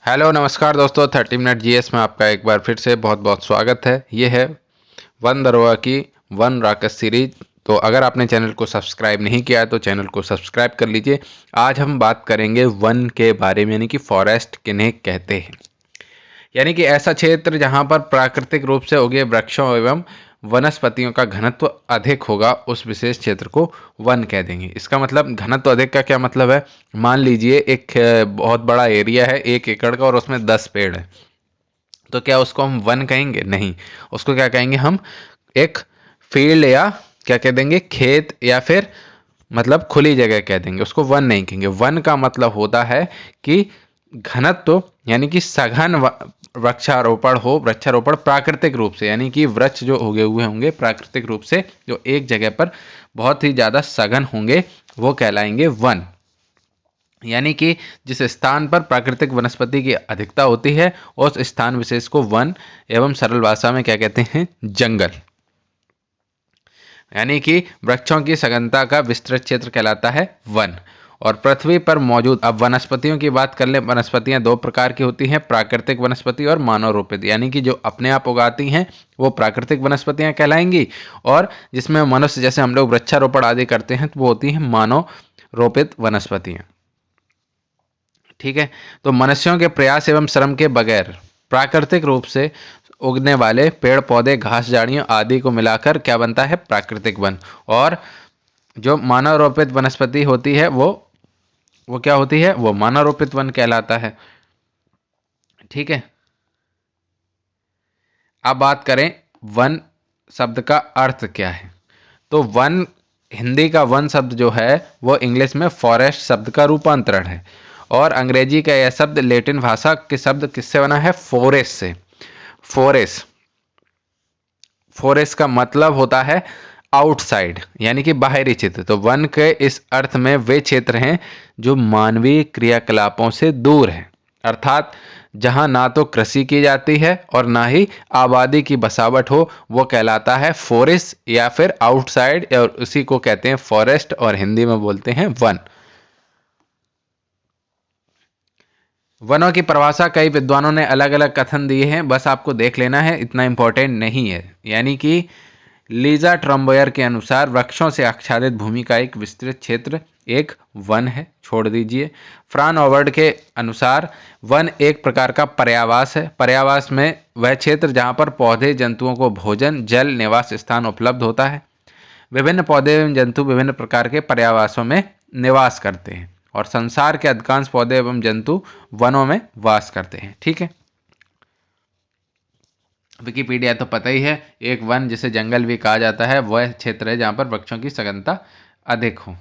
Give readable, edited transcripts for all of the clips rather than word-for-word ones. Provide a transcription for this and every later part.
Hello नमस्कार दोस्तों, 30 minute GS में आपका एक बार फिर से बहुत बहुत स्वागत है। ये है वन दरोगा की वन राकस सीरीज। तो अगर आपने चैनल को सब्सक्राइब नहीं किया है तो चैनल को सब्सक्राइब कर लीजिए। आज हम बात करेंगे वन के बारे में, यानी कि फॉरेस्ट किन्हें कहते हैं। यानी कि ऐसा क्षेत्र जहां पर प्राकृतिक रूप से उगे वृक्षों एवं वनस्पतियों का घनत्व अधिक होगा, उस विशेष क्षेत्र को वन कह देंगे। इसका मतलब घनत्व अधिक का क्या मतलब है? मान लीजिए एक बहुत बड़ा एरिया है 1 एकड़ का और उसमें 10 पेड़ है, तो क्या उसको हम वन कहेंगे? नहीं, उसको क्या कहेंगे हम? एक फील्ड या क्या कह देंगे, खेत या फिर मतलब खुली जगह कह देंगे, उसको वन नहीं कहेंगे। वन का मतलब होता है कि घनत्व, यानी कि सघन वृक्षारोपण हो। वृक्षारोपण प्राकृतिक रूप से, यानी कि वृक्ष जो उगे हुए होंगे प्राकृतिक रूप से, जो एक जगह पर बहुत ही ज्यादा सघन होंगे, वो कहलाएंगे वन। यानी कि जिस स्थान पर प्राकृतिक वनस्पति की अधिकता होती है उस स्थान विशेष को वन एवं सरल भाषा में क्या कहते हैं? जंगल। यानी कि वृक्षों की सघनता का विस्तृत क्षेत्र कहलाता है वन। और पृथ्वी पर मौजूद, अब वनस्पतियों की बात कर ले। वनस्पतियां दो प्रकार की होती हैं, प्राकृतिक वनस्पति और मानव रोपित। यानी कि जो अपने आप उगाती हैं वो प्राकृतिक वनस्पतियां कहलाएंगी, और जिसमें मनुष्य जैसे हम लोग वृक्षारोपण आदि करते हैं तो वो होती हैं मानव रोपित वनस्पतियां। ठीक है। तो मनुष्यों के प्रयास एवं श्रम के बगैर प्राकृतिक रूप से उगने वाले पेड़ पौधे, घास, झाड़ियों आदि को मिलाकर क्या बनता है? प्राकृतिक वन। और जो मानव रोपित वनस्पति होती है वो क्या होती है? वो मानव रोपित वन कहलाता है। ठीक है। अब बात करें वन शब्द का अर्थ क्या है। तो वन, हिंदी का वन शब्द जो है वो इंग्लिश में फॉरेस्ट शब्द का रूपांतरण है, और अंग्रेजी का यह शब्द लैटिन भाषा के शब्द किससे बना है? फोरेस्ट से। फोरेस्ट, फोरेस्ट का मतलब होता है आउटसाइड, यानी कि बाहरी क्षेत्र। तो वन के इस अर्थ में वे क्षेत्र हैं जो मानवीय क्रियाकलापों से दूर हैं, अर्थात जहां ना तो कृषि की जाती है और ना ही आबादी की बसावट हो, वो कहलाता है फॉरेस्ट या फिर आउटसाइड, और उसी को कहते हैं फॉरेस्ट, और हिंदी में बोलते हैं वन। वनों की परिभाषा कई विद्वानों ने अलग अलग कथन दिए हैं, बस आपको देख लेना है, इतना इंपॉर्टेंट नहीं है। यानी कि लीजा ट्रम्बोयर के अनुसार वृक्षों से आच्छादित भूमि का एक विस्तृत क्षेत्र एक वन है, छोड़ दीजिए। फ्रान ओवर्ड के अनुसार वन एक प्रकार का पर्यावास है। पर्यावास में वह क्षेत्र जहां पर पौधे जंतुओं को भोजन, जल, निवास स्थान उपलब्ध होता है। विभिन्न पौधे एवं जंतु विभिन्न प्रकार के पर्यावासों में निवास करते हैं, और संसार के अधिकांश पौधे एवं जंतु वनों में वास करते हैं। ठीक है। विकिपीडिया तो पता ही है, एक वन जिसे जंगल भी कहा जाता है वह क्षेत्र है जहां पर वृक्षों की सघनता अधिक हो।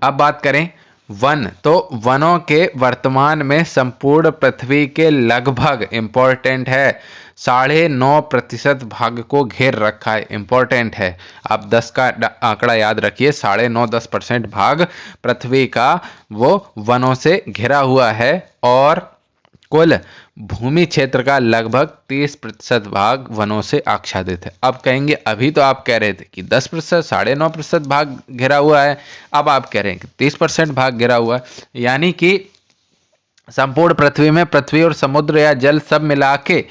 अब बात करें वन, तो वनों के वर्तमान में संपूर्ण पृथ्वी के लगभग, इंपॉर्टेंट है, 9.5% भाग को घेर रखा है। इंपॉर्टेंट है, आप 10 का आंकड़ा याद रखिए। 9.5-10% भाग पृथ्वी का वो वनों से घिरा हुआ है, और कुल भूमि क्षेत्र का लगभग 30% भाग वनों से आच्छादित है। अब कहेंगे अभी तो आप कह रहे थे कि 10%, 9.5% भाग घिरा हुआ है, अब आप कह रहे हैं कि 30% भाग घिरा हुआ है। यानी कि संपूर्ण पृथ्वी में पृथ्वी और समुद्र या जल सब मिला के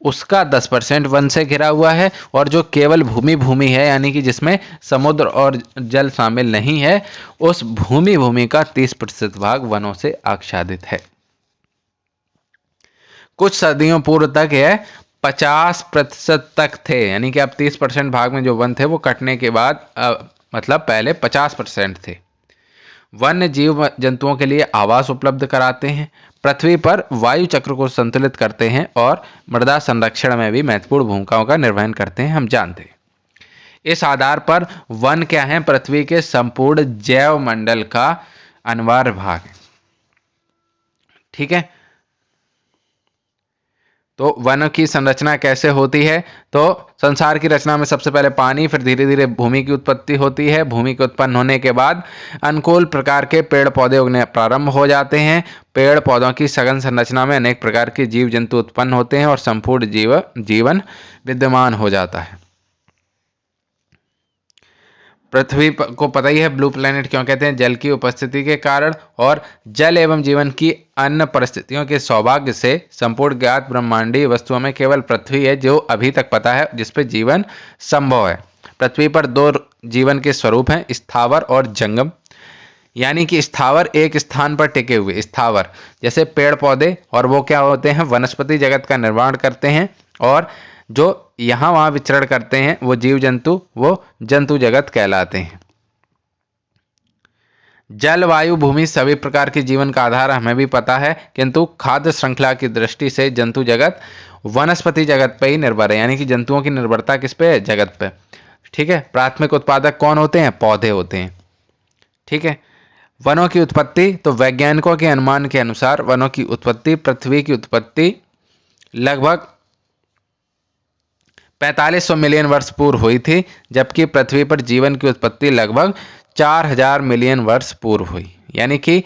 उसका 10% वन से घिरा हुआ है, और जो केवल भूमि है, यानी कि जिसमें समुद्र और जल शामिल नहीं है, उस भूमि का 30% भाग वनों से आच्छादित है। कुछ सदियों पूर्व तक यह 50% तक थे, यानी कि अब 30% भाग में जो वन थे वो कटने के बाद मतलब पहले 50% थे। वन्य जीव जंतुओं के लिए आवास उपलब्ध कराते हैं, पृथ्वी पर वायु चक्र को संतुलित करते हैं, और मृदा संरक्षण में भी महत्वपूर्ण भूमिकाओं का निर्वहन करते हैं, हम जानते हैं। इस आधार पर वन क्या है? पृथ्वी के संपूर्ण जैव मंडल का अनिवार्य भाग है। ठीक है। तो वन की संरचना कैसे होती है? तो संसार की रचना में सबसे पहले पानी, फिर धीरे धीरे भूमि की उत्पत्ति होती है। भूमि के उत्पन्न होने के बाद अनुकूल प्रकार के पेड़ पौधे उगने प्रारंभ हो जाते हैं। पेड़ पौधों की सघन संरचना में अनेक प्रकार के जीव जंतु उत्पन्न होते हैं, और संपूर्ण जीवन विद्यमान हो जाता है। को पता ही है ब्लू प्लेनेट क्यों कहते हैं, जल की उपस्थिति के कारण और जल एवं जीवन की अन्य परिस्थितियों के सौभाग्य से संपूर्ण ज्ञात ब्रह्मांडीय वस्तुओं में केवल पृथ्वी है जो अभी तक पता है जिसपे जीवन संभव है। पृथ्वी पर दो जीवन के स्वरूप हैं, स्थावर और जंगम। यानी कि स्थावर एक स्थान पर टिके हुए स्थावर जैसे पेड़ पौधे, और वो क्या होते हैं, वनस्पति जगत का निर्माण करते हैं, और जो यहाँ वहाँ विचरण करते हैं वो जीव जंतु, वो जंतु जगत कहलाते हैं। जल वायु भूमि सभी प्रकार के जीवन का आधार हमें भी पता है, किंतु खाद्य श्रृंखला की दृष्टि से जंतु जगत वनस्पति जगत पे ही निर्भर है। यानी कि जंतुओं की निर्भरता किस पे है, जगत पे। ठीक है। प्राथमिक उत्पादक कौन होते हैं, पौधे होते हैं। ठीक है। वनों की उत्पत्ति, तो वैज्ञानिकों के अनुमान के अनुसार वनों की उत्पत्ति पृथ्वी की उत्पत्ति लगभग 4500 मिलियन वर्ष पूर्व हुई थी, जबकि पृथ्वी पर जीवन की उत्पत्ति लगभग 4000 मिलियन वर्ष पूर्व हुई। यानी कि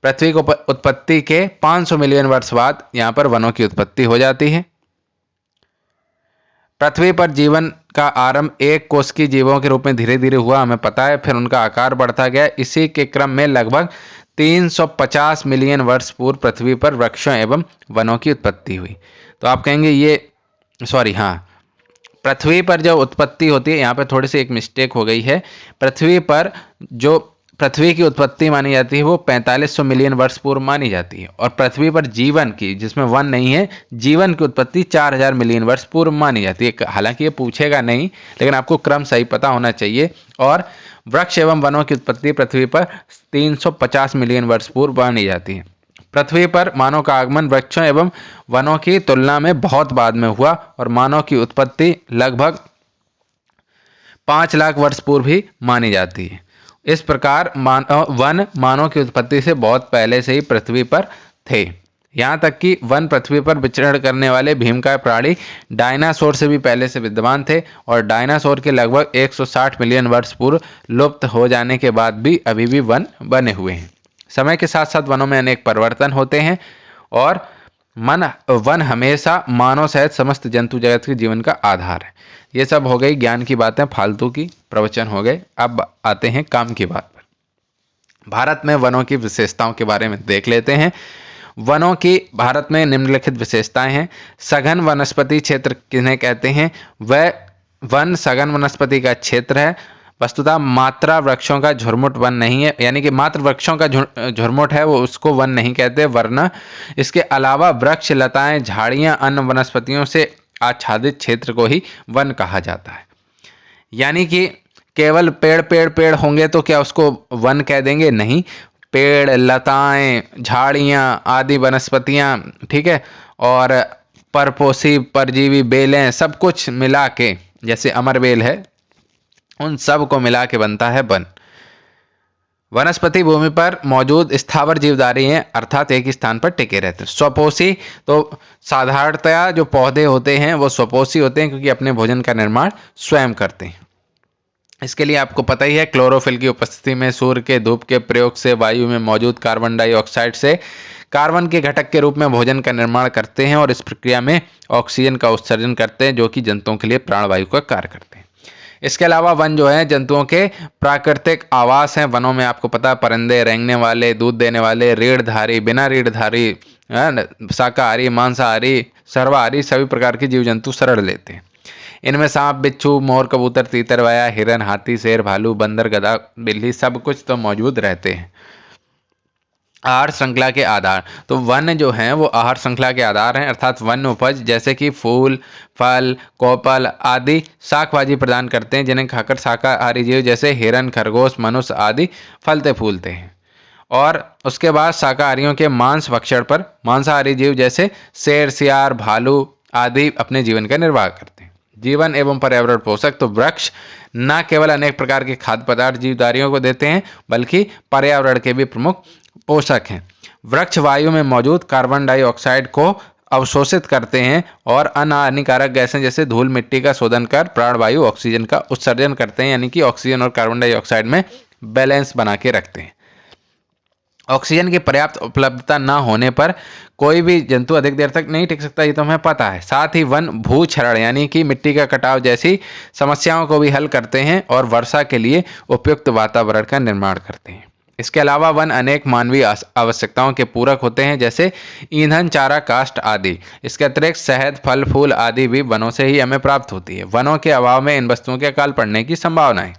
पृथ्वी को उत्पत्ति के 500 मिलियन वर्ष बाद यहां पर वनों की उत्पत्ति हो जाती है। पृथ्वी पर जीवन का आरंभ एक कोशिकीय जीवों के रूप में धीरे धीरे हुआ, हमें पता है। फिर उनका आकार बढ़ता गया। इसी के क्रम में लगभग 350 मिलियन वर्ष पूर्व पृथ्वी पर वृक्षों एवं वनों की उत्पत्ति हुई। तो आप कहेंगे पृथ्वी पर जब उत्पत्ति होती है, यहाँ पे थोड़ी सी एक मिस्टेक हो गई है। पृथ्वी पर जो पृथ्वी की उत्पत्ति मानी जाती है वो 4500 मिलियन वर्ष पूर्व मानी जाती है, और पृथ्वी पर जीवन की, जिसमें वन नहीं है, जीवन की उत्पत्ति 4000 मिलियन वर्ष पूर्व मानी जाती है। हालांकि ये पूछेगा नहीं, लेकिन आपको क्रम सही पता होना चाहिए। और वृक्ष एवं वनों की उत्पत्ति पृथ्वी पर 350 मिलियन वर्ष पूर्व मानी जाती है। पृथ्वी पर मानव का आगमन वृक्षों एवं वनों की तुलना में बहुत बाद में हुआ, और मानव की उत्पत्ति लगभग 5 लाख वर्ष पूर्व ही मानी जाती है। इस प्रकार वन मानव की उत्पत्ति से बहुत पहले से ही पृथ्वी पर थे। यहाँ तक कि वन पृथ्वी पर विचरण करने वाले भीमकाय प्राणी डायनासोर से भी पहले से विद्यमान थे, और डायनासोर के लगभग 160 मिलियन वर्ष पूर्व लुप्त हो जाने के बाद भी अभी भी वन बने हुए हैं। समय के साथ साथ वनों में अनेक परिवर्तन होते हैं, और वन हमेशा मानव सहित समस्त जंतु जगत के जीवन का आधार है। ये सब हो गई ज्ञान की बातें, फालतू की प्रवचन हो गए। अब आते हैं काम की बात पर। भारत में वनों की विशेषताओं के बारे में देख लेते हैं। वनों की भारत में निम्नलिखित विशेषताएं हैं। सघन वनस्पति क्षेत्र किन्हें कहते हैं, वह वन सघन वनस्पति का क्षेत्र है। वस्तुतः मात्रा वृक्षों का झुरमुट वन नहीं है, यानी कि मात्र वृक्षों का झुरमुट है, वो उसको वन नहीं कहते, वरना इसके अलावा वृक्ष, लताएं, झाड़ियां, अन्य वनस्पतियों से आच्छादित क्षेत्र को ही वन कहा जाता है। यानी कि केवल पेड़ पेड़ पेड़ होंगे तो क्या उसको वन कह देंगे, नहीं। पेड़, लताएं, झाड़ियां आदि वनस्पतियां, ठीक है, और परपोषी, परजीवी, बेलें, सब कुछ मिला के, जैसे अमर बेल है, उन सब को मिला के बनता है वन। वनस्पति भूमि पर मौजूद स्थावर जीवधारी हैं, अर्थात एक ही स्थान पर टिके रहते हैं। स्वपोषी, तो साधारणतया जो पौधे होते हैं वो स्वपोषी होते हैं, क्योंकि अपने भोजन का निर्माण स्वयं करते हैं। इसके लिए आपको पता ही है, क्लोरोफिल की उपस्थिति में सूर्य के धूप के प्रयोग से वायु में मौजूद कार्बन डाइऑक्साइड से कार्बन के घटक के रूप में भोजन का निर्माण करते हैं, और इस प्रक्रिया में ऑक्सीजन का उत्सर्जन करते हैं, जो कि जंतुओं के लिए प्राणवायु का कार्य करते हैं। इसके अलावा वन जो है जंतुओं के प्राकृतिक आवास हैं। वनों में आपको पता है परिंदे, रेंगने वाले, दूध देने वाले, रीढ़धारी, बिना रीढ़धारी, शाकाहारी, मांसाहारी, सर्वाहारी सभी प्रकार के जीव जंतु शरण लेते हैं। इनमें सांप, बिच्छू, मोर, कबूतर, तीतर, वया, हिरन, हाथी, शेर, भालू, बंदर, गधा, बिल्ली सब कुछ तो मौजूद रहते हैं। आहार श्रृंखला के आधार, तो वन जो हैं वो आहार श्रृंखला के आधार हैं, अर्थात वन उपज जैसे कि फूल, फल, कोपल आदि शाक भाजी प्रदान करते हैं, जिन्हें खाकर शाकाहारी जीव जैसे हिरन, खरगोश, मनुष्य आदि फलते फूलते हैं। और उसके बाद शाकाहारियों के मांस भक्षण पर मांसाहारी जीव जैसे शेर, सियार, भालू आदि अपने जीवन का निर्वाह करते हैं। जीवन एवं पर्यावरण पोषक, तो वृक्ष न केवल अनेक प्रकार के खाद्य पदार्थ जीवधारियों को देते हैं, बल्कि पर्यावरण के भी प्रमुख पोषक हैं। वृक्ष वायु में मौजूद कार्बन डाइऑक्साइड को अवशोषित करते हैं और अन्य हानिकारक गैसें जैसे धूल मिट्टी का शोधन कर प्राणवायु ऑक्सीजन का उत्सर्जन करते हैं, यानी कि ऑक्सीजन और कार्बन डाइऑक्साइड में बैलेंस बना के रखते हैं। ऑक्सीजन की पर्याप्त उपलब्धता न होने पर कोई भी जंतु अधिक देर तक नहीं टिक सकता, ये तो हमें पता है। साथ ही वन भूक्षरण यानी कि मिट्टी का कटाव जैसी समस्याओं को भी हल करते हैं और वर्षा के लिए उपयुक्त वातावरण का निर्माण करते हैं। इसके अलावा वन अनेक मानवीय आवश्यकताओं के पूरक होते हैं, जैसे ईंधन, चारा, काष्ठ आदि। इसके अतिरिक्त शहद, फल, फूल आदि भी वनों से ही हमें प्राप्त होती है। वनों के अभाव में इन वस्तुओं के अकाल पड़ने की संभावना है।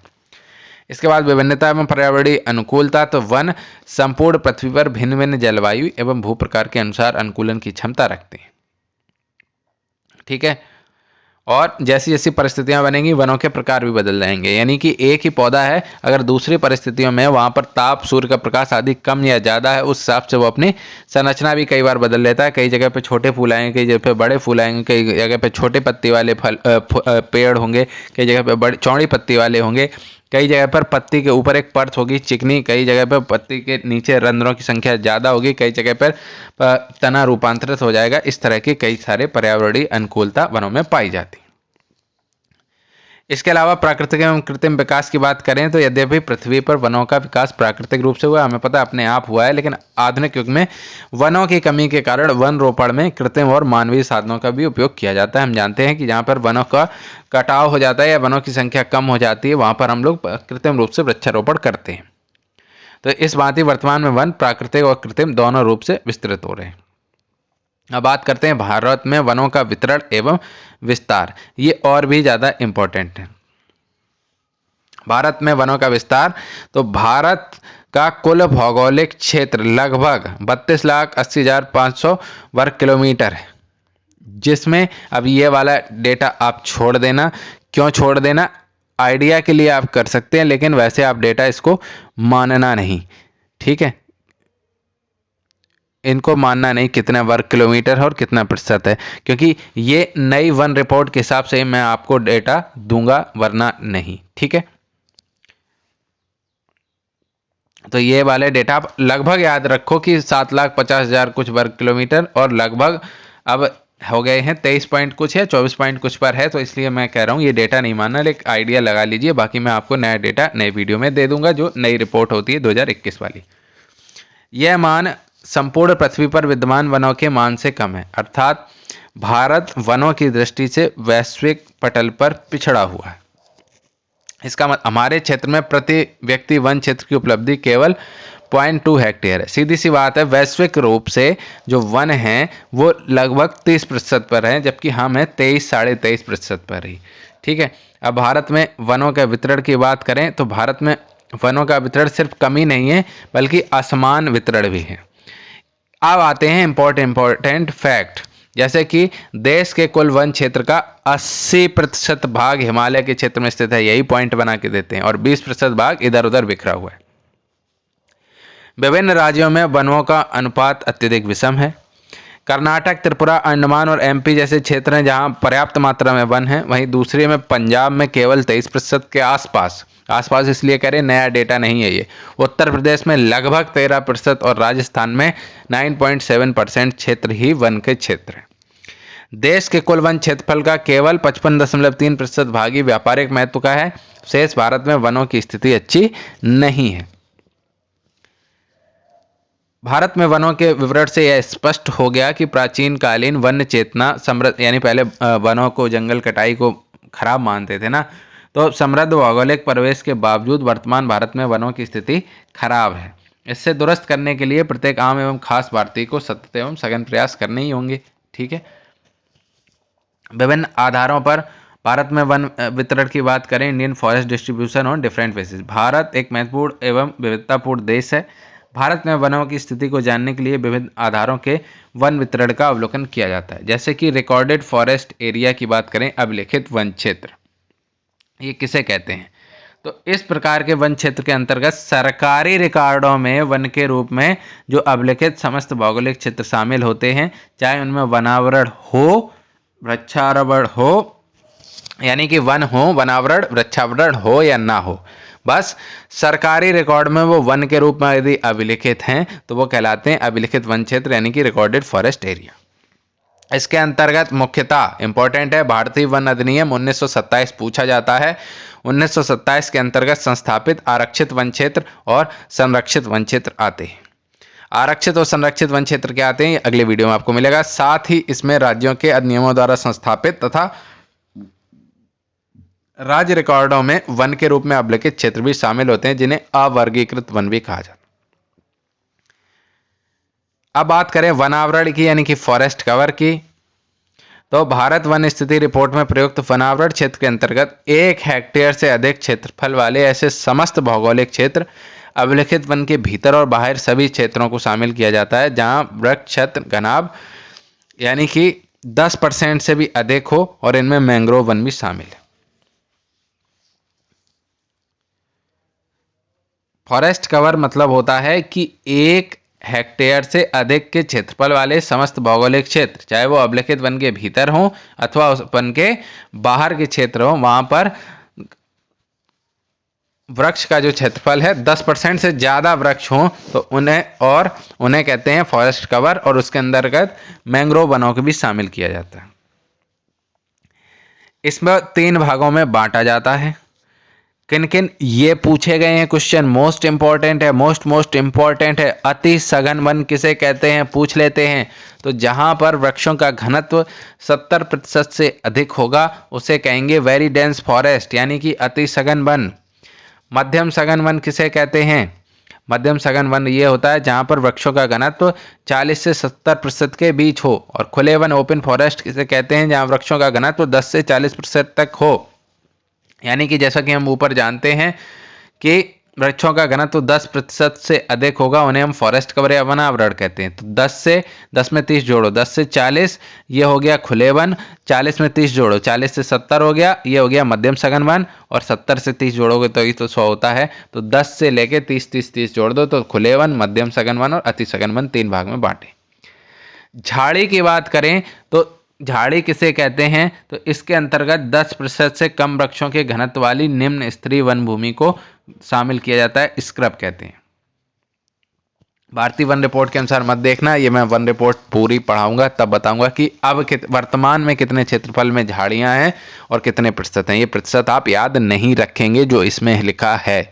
इसके बाद विभिन्नता एवं पर्यावरणीय अनुकूलता। तो वन संपूर्ण पृथ्वी पर भिन्न भिन्न जलवायु एवं भू प्रकार के अनुसार अनुकूलन की क्षमता रखते हैं। ठीक है, और जैसी जैसी परिस्थितियां बनेंगी वनों के प्रकार भी बदल जाएंगे। यानी कि एक ही पौधा है, अगर दूसरी परिस्थितियों में वहां पर ताप, सूर्य का प्रकाश आदि कम या ज्यादा है, उस हिसाब से वो अपनी संरचना भी कई बार बदल लेता है। कई जगह पे छोटे फूल आएंगे, कई जगह पे बड़े फूल आएंगे, कई जगह पे छोटे पत्ती वाले पेड़ होंगे, कई जगह पे बड़ी चौड़ी पत्ती वाले होंगे, कई जगह पर पत्ती के ऊपर एक परत होगी चिकनी, कई जगह पर पत्ती के नीचे रंध्रों की संख्या ज़्यादा होगी, कई जगह पर तना रूपांतरित हो जाएगा। इस तरह की कई सारे पर्यावरणीय अनुकूलता वनों में पाई जाती है। इसके अलावा प्राकृतिक एवं कृत्रिम विकास की बात करें तो यद्यपि पृथ्वी पर वनों का विकास प्राकृतिक रूप से हुआ, हमें पता है अपने आप हुआ है, लेकिन आधुनिक युग में वनों की कमी के कारण वन रोपण में कृत्रिम और मानवीय साधनों का भी उपयोग किया जाता है। हम जानते हैं कि जहाँ पर वनों का कटाव हो जाता है या वनों की संख्या कम हो जाती है, वहाँ पर हम लोग कृत्रिम रूप से वृक्षारोपण करते हैं। तो इस भांति वर्तमान में वन प्राकृतिक और कृत्रिम दोनों रूप से विस्तृत हो रहे हैं। अब बात करते हैं भारत में वनों का वितरण एवं विस्तार। ये और भी ज़्यादा इम्पोर्टेंट है। भारत में वनों का विस्तार, तो भारत का कुल भौगोलिक क्षेत्र लगभग 32,80,500 वर्ग किलोमीटर है, जिसमें अब ये वाला डेटा आप छोड़ देना। क्यों छोड़ देना? आइडिया के लिए आप कर सकते हैं, लेकिन वैसे आप डेटा इसको मानना नहीं। ठीक है, इनको मानना नहीं कितना वर्ग किलोमीटर है और कितना प्रतिशत है, क्योंकि ये नई वन रिपोर्ट के हिसाब से मैं आपको डेटा दूंगा, वरना नहीं। ठीक है, तो ये वाले डेटा आप लगभग याद रखो कि 7,50,000 कुछ वर्ग किलोमीटर, और लगभग अब हो गए हैं 23 पॉइंट कुछ है, 24 पॉइंट कुछ पर है। तो इसलिए मैं कह रहा हूँ ये डेटा नहीं मानना, लेकिन आइडिया लगा लीजिए। बाकी मैं आपको नया डेटा नए वीडियो में दे दूंगा, जो नई रिपोर्ट होती है 2021 वाली। यह मान संपूर्ण पृथ्वी पर विद्यमान वनों के मान से कम है, अर्थात भारत वनों की दृष्टि से वैश्विक पटल पर पिछड़ा हुआ है। इसका मतलब हमारे क्षेत्र में प्रति व्यक्ति वन क्षेत्र की उपलब्धि केवल 0.2 हेक्टेयर है। सीधी सी बात है, वैश्विक रूप से जो वन हैं वो लगभग 30% पर हैं, जबकि हम हैं 23-23.5% पर ही। ठीक है, अब भारत में वनों के वितरण की बात करें तो भारत में वनों का वितरण सिर्फ कमी नहीं है, बल्कि असमान वितरण भी है। अब आते हैं इम्पोर्टेंट फैक्ट, जैसे कि देश के कुल वन क्षेत्र का 80% भाग हिमालय के क्षेत्र में स्थित है, यही पॉइंट बना के देते हैं, और 20% भाग इधर उधर बिखरा हुआ है। विभिन्न राज्यों में वनों का अनुपात अत्यधिक विषम है। कर्नाटक, त्रिपुरा, अंडमान और एमपी जैसे क्षेत्र हैं जहां पर्याप्त मात्रा में वन है, वहीं दूसरे में पंजाब में केवल 23% के आसपास इसलिए कह रहे नया डेटा नहीं है ये। उत्तर प्रदेश में लगभग 13% और राजस्थान में 9.7% क्षेत्र ही वन के क्षेत्र है। देश के कुल वन क्षेत्रफल का केवल 55.3% भाग ही व्यापारिक महत्व का है। शेष भारत में वनों की स्थिति अच्छी नहीं है। भारत में वनों के विवरण से यह स्पष्ट हो गया कि प्राचीन कालीन वन्य चेतना समृद्ध, यानी पहले वनों को, जंगल कटाई को खराब मानते थे ना, तो समृद्ध भौगोलिक परिवेश के बावजूद वर्तमान भारत में वनों की स्थिति खराब है। इससे दुरुस्त करने के लिए प्रत्येक आम एवं खास भारतीय को सतत एवं सघन प्रयास करने ही होंगे। ठीक है, विभिन्न आधारों पर भारत में वन वितरण की बात करें, Indian forest distribution on different basis. Bharat एक महत्वपूर्ण एवं विविधतापूर्ण देश है। भारत में वनों की स्थिति को जानने के लिए विभिन्न आधारों के वन वितरण का अवलोकन किया जाता है। जैसे कि रिकॉर्डेड फॉरेस्ट एरिया की बात करें, अभिलेखित वन क्षेत्र, ये किसे कहते हैं? तो इस प्रकार के वन क्षेत्र के अंतर्गत सरकारी रिकॉर्डों में वन के रूप में जो अभिलेखित समस्त भौगोलिक क्षेत्र शामिल होते हैं, चाहे उनमें वनावरण हो, वृक्षारोपण हो, यानी कि वन हो, वनावरण, वृक्षावरण हो या ना हो, बस सरकारी रिकॉर्ड में वो वन के रूप में यदि अभिलिखित हैं तो वो कहलाते हैं अभिलिखित वन क्षेत्र, यानी कि रिकॉर्डेड फॉरेस्ट एरिया। इसके अंतर्गत मुख्यतः इंपॉर्टेंट है भारतीय वन अधिनियम 1927 पूछा जाता है। 1927 के अंतर्गत संस्थापित आरक्षित वन क्षेत्र और संरक्षित वन क्षेत्र आते हैं। आरक्षित और संरक्षित वन क्षेत्र क्या आते हैं, ये अगले वीडियो में आपको मिलेगा। साथ ही इसमें राज्यों के अधिनियमों द्वारा संस्थापित तथा राज्य रिकॉर्डों में वन के रूप में अभिलिखित क्षेत्र भी शामिल होते हैं, जिन्हें अवर्गीकृत वन भी कहा जाता है। अब बात करें वन आवरण की, यानी कि फॉरेस्ट कवर की, तो भारत वन स्थिति रिपोर्ट में प्रयुक्त वनावरण क्षेत्र के अंतर्गत 1 हेक्टेयर से अधिक क्षेत्रफल वाले ऐसे समस्त भौगोलिक क्षेत्र अभिलिखित वन के भीतर और बाहर सभी क्षेत्रों को शामिल किया जाता है जहां वृक्ष क्षेत्र घनाभ यानी कि 10% से भी अधिक हो, और इनमें मैंग्रोव वन भी शामिल है। फॉरेस्ट कवर मतलब होता है कि 1 हेक्टेयर से अधिक के क्षेत्रफल वाले समस्त भौगोलिक क्षेत्र, चाहे वो अभिलिखित वन के भीतर हो अथवा उस वन के बाहर के क्षेत्र हो, वहां पर वृक्ष का जो क्षेत्रफल है 10% से ज्यादा वृक्ष हो तो उन्हें कहते हैं फॉरेस्ट कवर, और उसके अंतर्गत मैंग्रोव वनों को भी शामिल किया जाता है। इसमें 3 भागों में बांटा जाता है। किन किन ये पूछे गए हैं क्वेश्चन, मोस्ट इंपॉर्टेंट है, मोस्ट इंपॉर्टेंट है। अति सघन वन किसे कहते हैं, पूछ लेते हैं। तो जहां पर वृक्षों का घनत्व 70% से अधिक होगा उसे कहेंगे वेरी डेंस फॉरेस्ट, यानी कि अति सघन वन। मध्यम सघन वन किसे कहते हैं, मध्यम सघन वन ये होता है जहां पर वृक्षों का घनत्व 40 से 70% के बीच हो। और खुले वन ओपन फॉरेस्ट किसे कहते हैं, जहां वृक्षों का घनत्व 10 से 40% तक हो। यानी कि जैसा कि हम ऊपर जानते हैं कि वृक्षों का घनत्व 10% से अधिक होगा, उन्हें हम फॉरेस्ट कवर या वनावरण कहते हैं। तो 10 में 30 जोड़ो, 10 से 40 ये हो गया खुले वन, 40 में 30 जोड़ो, 40 से 70 हो गया, ये हो गया मध्यम सघन वन, और 70 से 30 जोड़ोगे तो ये तो 100 होता है। तो 10 से लेके 30 जोड़ दो तो खुले वन, मध्यम सघन वन और अति सघन वन 3 भाग में बांटे। झाड़ी की बात करें तो झाड़ी किसे कहते हैं, तो इसके अंतर्गत 10% से कम वृक्षों के घनत्व वाली निम्न स्तरीय वन भूमि को शामिल किया जाता है, स्क्रब कहते हैं। भारतीय वन रिपोर्ट के अनुसार मत देखना, ये मैं वन रिपोर्ट पूरी पढ़ाऊंगा तब बताऊंगा कि अब वर्तमान में कितने क्षेत्रफल में झाड़ियां हैं और कितने प्रतिशत हैं। ये प्रतिशत आप याद नहीं रखेंगे जो इसमें लिखा है।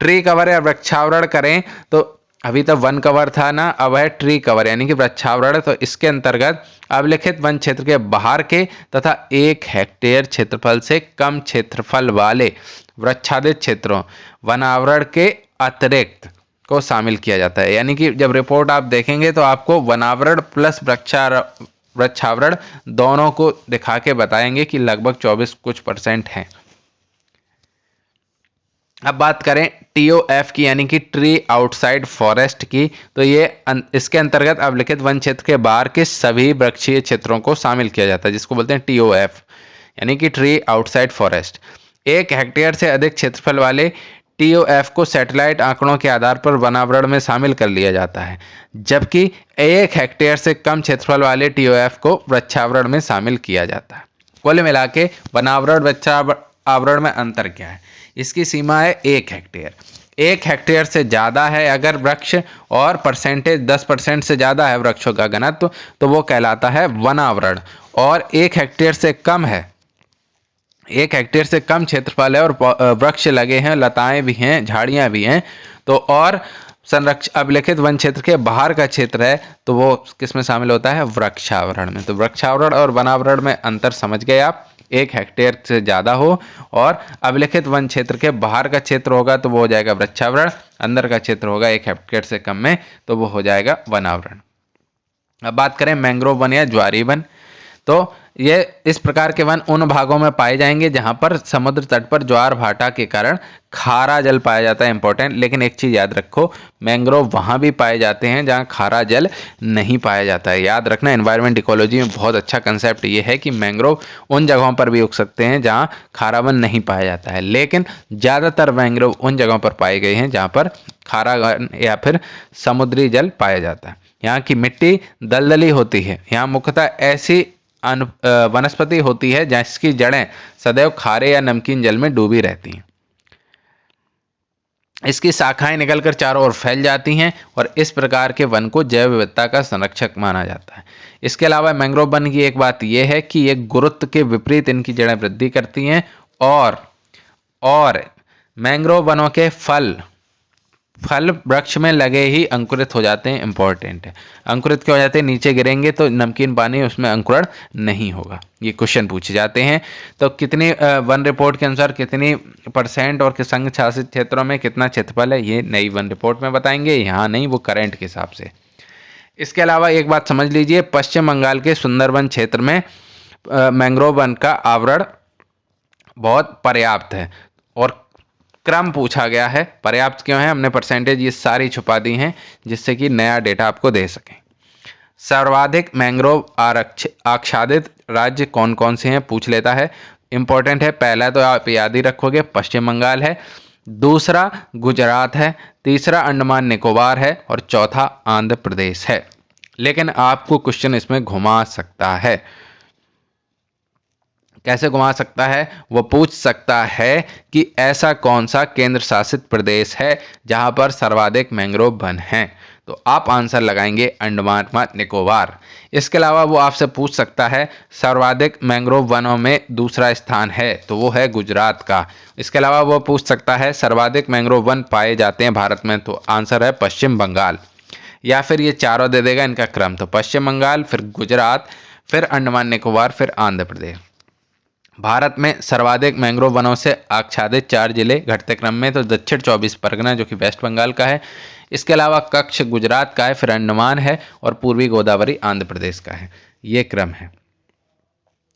ट्री कवर या वृक्षावरण करें तो अभी तक वन कवर था ना, अब है ट्री कवर यानी कि वृक्षावरण। तो इसके अंतर्गत अभिलिखित वन क्षेत्र के बाहर के तथा 1 हेक्टेयर क्षेत्रफल से कम क्षेत्रफल वाले वृक्षादित क्षेत्रों वनावरण के अतिरिक्त को शामिल किया जाता है। यानी कि जब रिपोर्ट आप देखेंगे तो आपको वनावरण प्लस वृक्षावरण दोनों को दिखा के बताएंगे कि लगभग 24 कुछ % है। अब बात करें TOF की यानी कि ट्री आउटसाइड फॉरेस्ट की, तो ये इसके अंतर्गत अभिलिखित वन क्षेत्र के बाहर के सभी वृक्षीय क्षेत्रों को शामिल किया जाता है, जिसको बोलते हैं TOF यानी कि ट्री आउटसाइड फॉरेस्ट। 1 हेक्टेयर से अधिक क्षेत्रफल वाले TOF को सैटेलाइट आंकड़ों के आधार पर वनावरण में शामिल कर लिया जाता है, जबकि 1 हेक्टेयर से कम क्षेत्रफल वाले TOF को वृक्षावरण में शामिल किया जाता है। कुल मिला के वनावरण वृक्षावरण में अंतर क्या है, इसकी सीमा है 1 हेक्टेयर। 1 हेक्टेयर से ज़्यादा है अगर वृक्ष और परसेंटेज 10% से ज़्यादा है वृक्षों का घनत्व तो वो कहलाता है वनावरण। और 1 हेक्टेयर से कम है, 1 हेक्टेयर से कम क्षेत्रफल है और वृक्ष लगे हैं, लताएं भी हैं, झाड़ियां भी हैं, तो और अभिलिखित वन क्षेत्र के बाहर का क्षेत्र है तो वो किसमें शामिल होता है, वृक्षावरण में। तो वृक्षावरण और वनावरण में अंतर समझ गए आप। 1 हेक्टेयर से ज़्यादा हो और अभिलिखित वन क्षेत्र के बाहर का क्षेत्र होगा तो वो हो जाएगा वृक्षावरण, अंदर का क्षेत्र होगा 1 हेक्टेयर से कम में तो वो हो जाएगा वनावरण। अब बात करें मैंग्रोव वन या ज्वारी वन, तो ये इस प्रकार के वन उन भागों में पाए जाएंगे जहां पर समुद्र तट पर ज्वार भाटा के कारण खारा जल पाया जाता है। इंपॉर्टेंट, लेकिन एक चीज याद रखो, मैंग्रोव वहां भी पाए जाते हैं जहां खारा जल नहीं पाया जाता है। याद रखना, एनवायरमेंट इकोलॉजी में बहुत अच्छा कंसेप्ट ये है कि मैंग्रोव उन जगहों पर भी उग सकते हैं जहां खारा वन नहीं पाया जाता है, लेकिन ज्यादातर मैंग्रोव उन जगहों पर पाए गए हैं जहां पर खारा या फिर समुद्री जल पाया जाता है। यहाँ की मिट्टी दलदली होती है, यहाँ मुख्यतः ऐसी वनस्पति होती है जिसकी जड़ें सदैव खारे या नमकीन जल में डूबी रहती हैं। इसकी शाखाएं निकलकर चारों ओर फैल जाती हैं और इस प्रकार के वन को जैव विविधता का संरक्षक माना जाता है। इसके अलावा मैंग्रोव वन की एक बात यह है कि ये गुरुत्व के विपरीत इनकी जड़ें वृद्धि करती हैं और मैंग्रोव वनों के फल वृक्ष में लगे ही अंकुरित हो जाते हैं, इंपॉर्टेंट है। अंकुरित क्यों हो जाते हैं? नीचे गिरेंगे तो नमकीन पानी उसमें अंकुरण नहीं होगा। ये क्वेश्चन पूछे जाते हैं। तो कितनी वन रिपोर्ट के अनुसार कितनी % और संघ शासित क्षेत्रों में कितना क्षेत्रफल है, ये नई वन रिपोर्ट में बताएंगे, यहाँ नहीं, वो करंट के हिसाब से। इसके अलावा एक बात समझ लीजिए, पश्चिम बंगाल के सुंदरबन क्षेत्र में मैंग्रोव वन का आवरण बहुत पर्याप्त है। और क्रम पूछा गया है, पर्याप्त क्यों है, हमने परसेंटेज ये सारी छुपा दी हैं जिससे कि नया डेटा आपको दे सकें। सर्वाधिक मैंग्रोव आच्छादित राज्य कौन कौन से हैं पूछ लेता है, इंपॉर्टेंट है। पहला तो आप याद ही रखोगे, पश्चिम बंगाल है, दूसरा गुजरात है, तीसरा अंडमान निकोबार है और चौथा आंध्र प्रदेश है। लेकिन आपको क्वेश्चन इसमें घुमा सकता है। कैसे घुमा सकता है? वो पूछ सकता है कि ऐसा कौन सा केंद्र शासित प्रदेश है जहां पर सर्वाधिक मैंग्रोव वन हैं, तो आप आंसर लगाएंगे अंडमान निकोबार। इसके अलावा वो आपसे पूछ सकता है सर्वाधिक मैंग्रोव वनों में दूसरा स्थान है, तो वो है गुजरात का। इसके अलावा वो पूछ सकता है सर्वाधिक मैंग्रोव वन पाए जाते हैं भारत में, तो आंसर है पश्चिम बंगाल। या फिर ये चारों दे देगा इनका क्रम, तो पश्चिम बंगाल, फिर गुजरात, फिर अंडमान निकोबार, फिर आंध्र प्रदेश। भारत में सर्वाधिक मैंग्रोव वनों से आच्छादित 4 जिले घटते क्रम में, तो दक्षिण 24 परगना जो कि वेस्ट बंगाल का है, इसके अलावा कच्छ गुजरात का है, फिर अंडमान है और पूर्वी गोदावरी आंध्र प्रदेश का है। ये क्रम है।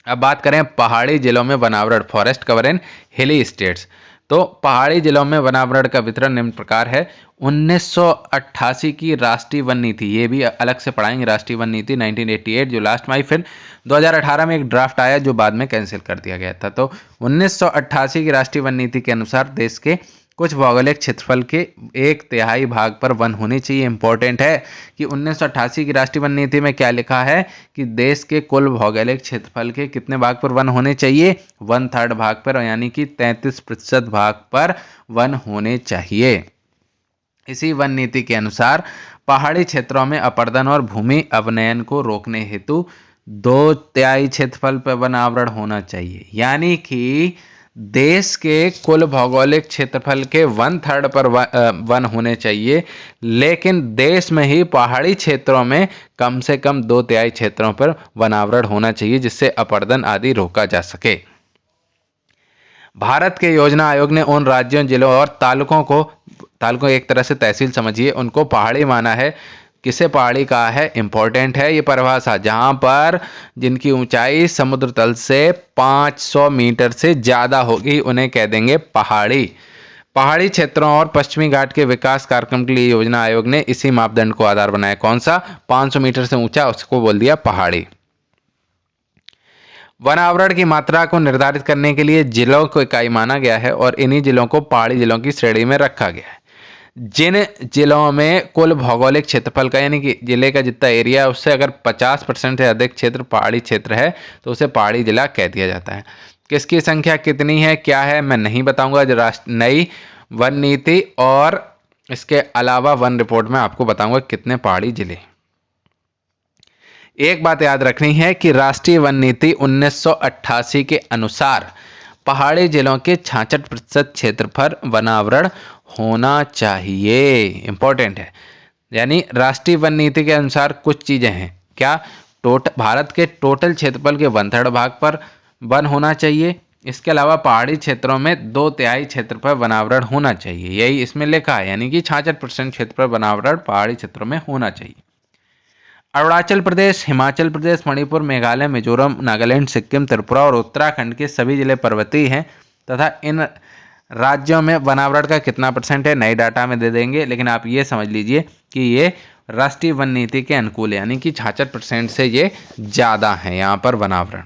अब बात करें पहाड़ी जिलों में वनावरण, फॉरेस्ट कवर इन हिली स्टेट्स। तो पहाड़ी जिलों में वनावरण का वितरण निम्न प्रकार है। 1988 की राष्ट्रीय वन नीति, ये भी अलग से पढ़ाएंगे, राष्ट्रीय वन नीति 1988 जो लास्ट में आई, फिर 2018 में एक ड्राफ्ट आया जो बाद में कैंसिल कर दिया गया था। तो 1988 की राष्ट्रीय वन नीति के अनुसार देश के कुछ भौगोलिक क्षेत्रफल के 1/3 भाग पर वन होने चाहिए। इंपॉर्टेंट है कि 1988 की राष्ट्रीय वन नीति में क्या लिखा है कि देश के कुल भौगोलिक क्षेत्रफल के कितने भाग पर वन होने चाहिए? 1/3 भाग पर, यानी कि 33% भाग पर वन होने चाहिए। इसी वन नीति के अनुसार पहाड़ी क्षेत्रों में अपरदन और भूमि अवनयन को रोकने हेतु 2/3 क्षेत्रफल पर वन आवरण होना चाहिए। यानी कि देश के कुल भौगोलिक क्षेत्रफल के 1/3 पर वन होने चाहिए, लेकिन देश में ही पहाड़ी क्षेत्रों में कम से कम 2/3 क्षेत्रों पर वनावरण होना चाहिए जिससे अपरदन आदि रोका जा सके। भारत के योजना आयोग ने उन राज्यों, जिलों और तालुकों एक तरह से तहसील समझिए, उनको पहाड़ी माना है। किसे पहाड़ी कहा है? इंपॉर्टेंट है ये परिभाषा। जहां पर जिनकी ऊंचाई समुद्र तल से 500 मीटर से ज्यादा होगी उन्हें कह देंगे पहाड़ी। पहाड़ी क्षेत्रों और पश्चिमी घाट के विकास कार्यक्रम के लिए योजना आयोग ने इसी मापदंड को आधार बनाया। कौन सा? 500 मीटर से ऊंचा, उसको बोल दिया पहाड़ी। वन आवरण की मात्रा को निर्धारित करने के लिए जिलों को इकाई माना गया है और इन्हीं जिलों को पहाड़ी जिलों की श्रेणी में रखा गया है। जिन जिलों में कुल भौगोलिक क्षेत्रफल का, यानी कि जिले का जितना एरिया है उससे अगर 50% से अधिक क्षेत्र पहाड़ी क्षेत्र है तो उसे पहाड़ी जिला कह दिया जाता है। किसकी संख्या कितनी है, क्या है, मैं नहीं बताऊंगा। जो नई वन नीति और इसके अलावा वन रिपोर्ट में आपको बताऊंगा कितने पहाड़ी जिले। एक बात याद रखनी है कि राष्ट्रीय वन नीति 1988 के अनुसार पहाड़ी जिलों के 66% क्षेत्र पर वनावरण होना चाहिए। इंपॉर्टेंट है। यानी राष्ट्रीय वन नीति के अनुसार कुछ चीजें हैं। क्या? भारत के टोटल क्षेत्रफल के 1/3 भाग पर वन होना चाहिए। इसके अलावा पहाड़ी क्षेत्रों में 2/3 क्षेत्र पर वनावरण होना चाहिए, यही इसमें लिखा है। यानी कि 66% क्षेत्र पर वनावरण पहाड़ी क्षेत्रों में होना चाहिए। अरुणाचल प्रदेश, हिमाचल प्रदेश, मणिपुर, मेघालय, मिजोरम, नागालैंड, सिक्किम, त्रिपुरा और उत्तराखंड के सभी जिले पर्वतीय हैं तथा इन राज्यों में वनावरण का कितना % है नए डाटा में दे देंगे, लेकिन आप ये समझ लीजिए कि ये राष्ट्रीय वन नीति के अनुकूल है, यानी कि 66% से ये ज़्यादा है यहाँ पर वनावरण।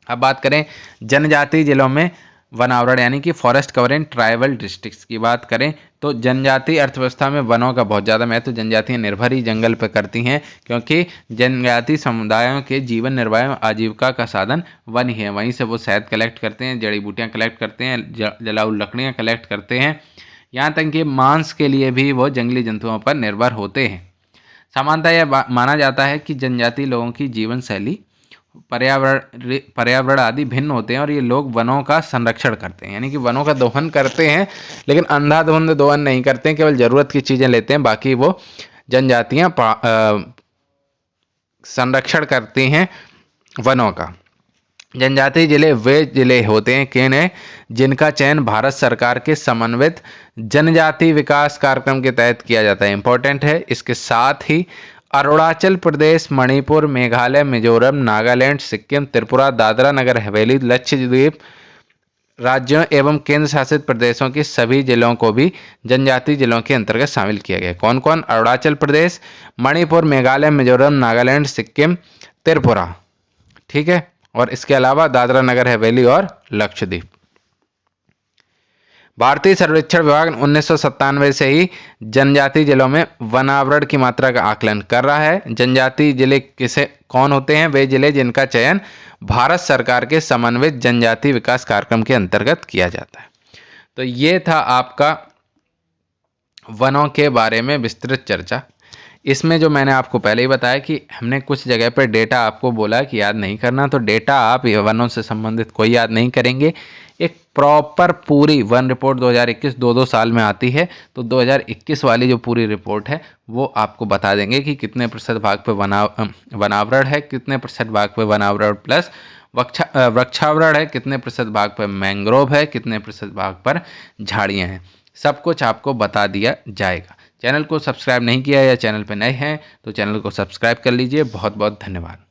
अब बात करें जनजातीय जिलों में वनावरण, यानी कि forest cover in tribal districts की बात करें तो जनजातीय अर्थव्यवस्था में वनों का बहुत ज़्यादा महत्व। जनजातियां निर्भर ही जंगल पर करती हैं क्योंकि जनजातीय समुदायों के जीवन निर्वाह आजीविका का साधन वन ही है। वहीं से वो शहद कलेक्ट करते हैं, जड़ी बूटियाँ कलेक्ट करते हैं, जलाऊ लकड़ियाँ कलेक्ट करते हैं, यहाँ तक कि मांस के लिए भी वो जंगली जंतुओं पर निर्भर होते हैं। सामान्यतः यह माना जाता है कि जनजातीय लोगों की जीवन शैली पर्यावरण आदि भिन्न होते हैं और ये लोग वनों का संरक्षण करते हैं, यानी कि वनों का दोहन करते हैं, लेकिन अंधाधुंध दोहन नहीं करते हैं, केवल जरूरत की चीजें लेते हैं। बाकी वो जनजातियां संरक्षण करती हैं वनों का। जनजातीय जिले वे जिले होते हैं जिनका चयन भारत सरकार के समन्वित जनजाति विकास कार्यक्रम के तहत किया जाता है। इंपॉर्टेंट है। इसके साथ ही अरुणाचल प्रदेश, मणिपुर, मेघालय, मिजोरम, नागालैंड, सिक्किम, त्रिपुरा, दादरा नगर हवेली, लक्षद्वीप राज्यों एवं केंद्र शासित प्रदेशों के सभी जिलों को भी जनजातीय जिलों के अंतर्गत शामिल किया गया। कौन कौन? अरुणाचल प्रदेश, मणिपुर, मेघालय, मिजोरम, नागालैंड, सिक्किम, त्रिपुरा। ठीक है। और इसके अलावा दादरा नगर हवेली और लक्षद्वीप। भारतीय सर्वेक्षण विभाग 1997 से ही जनजातीय जिलों में वनावरण की मात्रा का आकलन कर रहा है। जनजातीय जिले कौन होते हैं? वे जिले जिनका चयन भारत सरकार के समन्वित जनजातीय विकास कार्यक्रम के अंतर्गत किया जाता है। तो ये था आपका वनों के बारे में विस्तृत चर्चा। इसमें जो मैंने आपको पहले ही बताया कि हमने कुछ जगह पर डेटा आपको बोला कि याद नहीं करना, तो डेटा आप वनों से संबंधित कोई याद नहीं करेंगे। एक प्रॉपर पूरी वन रिपोर्ट 2021 2-2 साल में आती है, तो 2021 वाली जो पूरी रिपोर्ट है वो आपको बता देंगे कि कितने प्रतिशत भाग पे वनावरण है, कितने प्रतिशत भाग पे वनावरण प्लस वृक्षावरण है, कितने प्रतिशत भाग पर मैंग्रोव है, कितने प्रतिशत भाग पर झाड़ियाँ हैं। सब कुछ आपको बता दिया जाएगा। चैनल को सब्सक्राइब नहीं किया या चैनल पर नए हैं तो चैनल को सब्सक्राइब कर लीजिए। बहुत बहुत धन्यवाद।